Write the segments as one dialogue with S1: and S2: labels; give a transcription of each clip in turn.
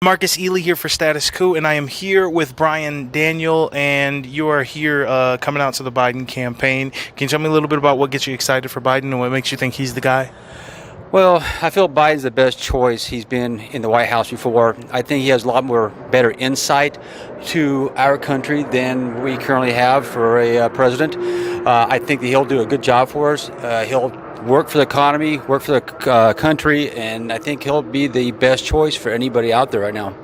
S1: Marcus Ely here for Status Quo, and I am here with Brian Daniel, and you are here coming out to the Biden campaign. Can you tell me a little bit about what gets you excited for Biden and what makes you think he's the guy?
S2: Well, I feel Biden's the best choice. He's been in the White House before. I think he has a lot more better insight to our country than we currently have for a president. I think that he'll do a good job for us. He'll work for the economy, work for the country, and I think he'll be the best choice for anybody out there right now.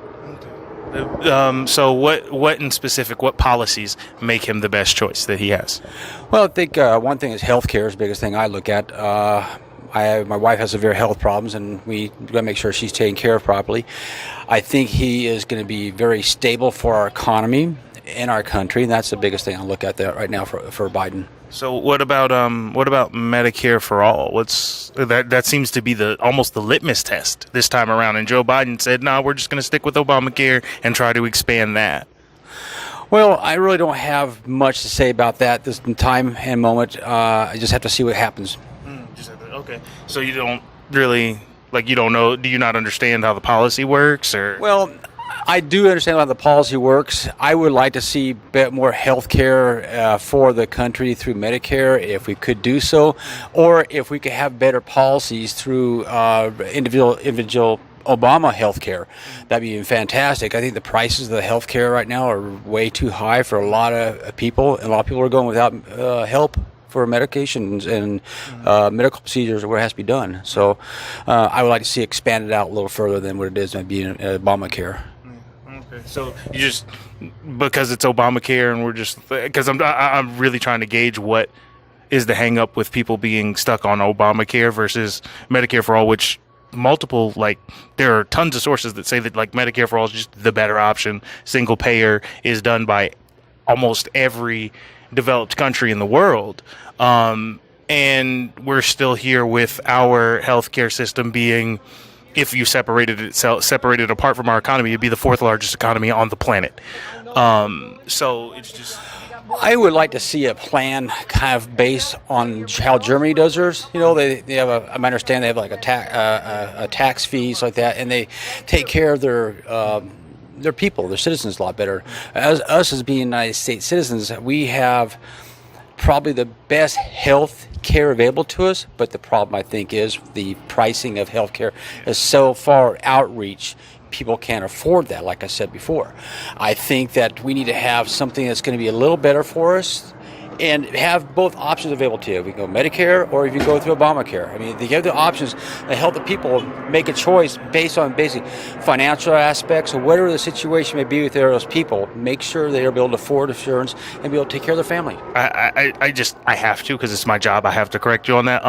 S1: So what in specific, what policies make him the best choice that he has?
S2: Well, I think one thing is healthcare is the biggest thing I look at. My wife has severe health problems, and we got to make sure she's taken care of properly. I think he is going to be very stable for our economy and our country, and that's the biggest thing I look at there right now for Biden.
S1: So what about Medicare for all? What's that seems to be almost the litmus test this time around. And Joe Biden said, "No, we're just going to stick with Obamacare and try to expand that."
S2: Well, I really don't have much to say about that this time and moment. I just have to see what happens.
S1: Okay. So you don't really you don't know? Do you not understand how the policy works, or?
S2: Well, I do understand how the policy works. I would like to see a bit more health care for the country through Medicare, if we could do so, or if we could have better policies through individual Obama health care. That'd be fantastic. I think the prices of the health care right now are way too high for a lot of people, and a lot of people are going without help for medications and medical procedures or what has to be done. So I would like to see it expanded out a little further than what it is maybe in Obamacare.
S1: Okay, so you just because it's Obamacare, and we're just because I'm really trying to gauge what is the hang up with people being stuck on Obamacare versus Medicare for all, which there are tons of sources that say that Medicare for all is just the better option. Single payer is done by almost every developed country in the world, and we're still here with our healthcare system being, if you separated it apart from our economy, it'd be the fourth largest economy on the planet. So it's just,
S2: I would like to see a plan kind of based on how Germany does theirs. You know, they have I understand they have a tax fees like that, and they take care of their people, their citizens, a lot better. As being United States citizens, we have probably the best health care available to us, but the problem, I think, is the pricing of health care is so far outreach, people can't afford that, like I said before. I think that we need to have something that's going to be a little better for us and have both options available to you. We can go Medicare, or if you go through Obamacare. I mean, they give the options to help the people make a choice based on basic financial aspects or whatever the situation may be with those people. Make sure they are able to afford insurance and be able to take care of their family.
S1: I have to, because it's my job. I have to correct you on that.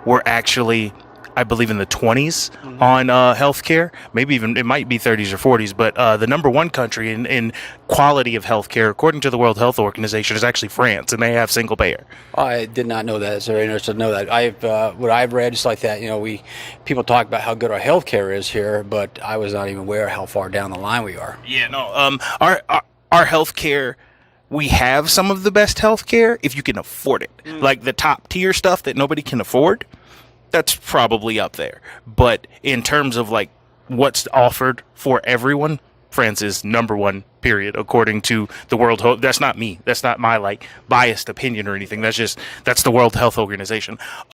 S1: We're actually, I believe, in the 20s on healthcare. Maybe even it might be 30s or 40s. But the number one country in quality of healthcare, according to the World Health Organization, is actually France, and they have single payer.
S2: I did not know that. It's very interesting to know that. What I've read is like that. You know, people talk about how good our healthcare is here, but I was not even aware how far down the line we are.
S1: Yeah, no. Our healthcare. We have some of the best healthcare if you can afford it. Like the top tier stuff that nobody can afford, that's probably up there. But in terms of what's offered for everyone, France is number one, period, according to the World Health. That's not me. That's not my biased opinion or anything. That's the World Health Organization.